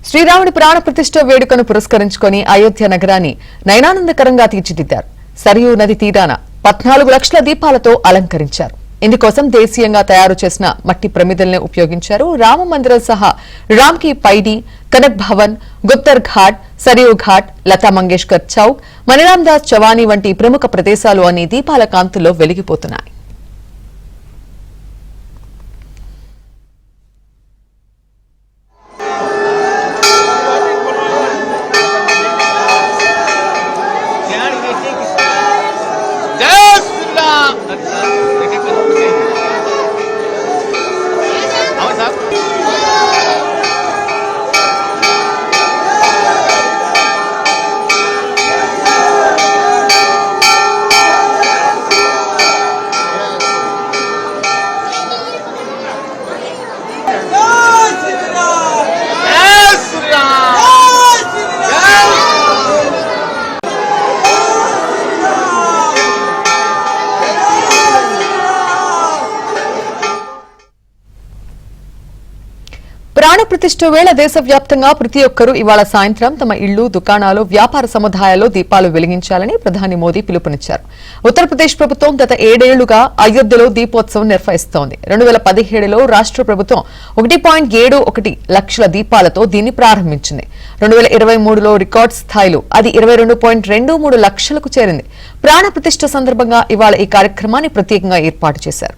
శ్రీరాముడి ప్రాణ ప్రతిష్ఠ వేడుకను పురస్కరించుకొని అయోధ్య నగరాన్ని నయనానందకరంగా తీర్చిదిద్దారు. సరియూ నది తీరాన 14 లక్షల దీపాలతో అలంకరించారు. ఇందుకోసం దేశీయంగా తయారు చేసిన మట్టి ప్రమిదల్ని ఉపయోగించారు. రామ మందిరం సహా రామ్కి పైడి, కనక్ భవన్, గుప్తర్ ఘాట్, సరియూ ఘాట్, లతా మంగేష్కర్ చౌక్, మణిరామ్ దాస్ చవానీ వంటి ప్రముఖ ప్రదేశాలు అన్ని దీపాల కాంతుల్లో వెలిగిపోతున్నాయి. ప్రాణ ప్రతిష్ఠ వేళ దేశవ్యాప్తంగా ప్రతి ఒక్కరూ ఇవాళ సాయంత్రం తమ ఇళ్లు, దుకాణాలు, వ్యాపార సముదాయాల్లో దీపాలు వెలిగించాలని ప్రధాని మోదీ పిలుపునిచ్చారు. ఉత్తరప్రదేశ్ ప్రభుత్వం గత 7 ఏళ్లుగా అయోధ్యలో దీపోత్సవం నిర్వహిస్తోంది. 2017లో రాష్ట్ర ప్రభుత్వం 1.71 లక్షల దీపాలతో దీన్ని ప్రారంభించింది. 2023లో రికార్డు స్థాయిలో అది 22.23 లక్షలకు చేరింది. ప్రాణ ప్రతిష్ఠ సందర్భంగా ఇవాళ ఈ కార్యక్రమాన్ని ప్రత్యేకంగా ఏర్పాటు చేశారు.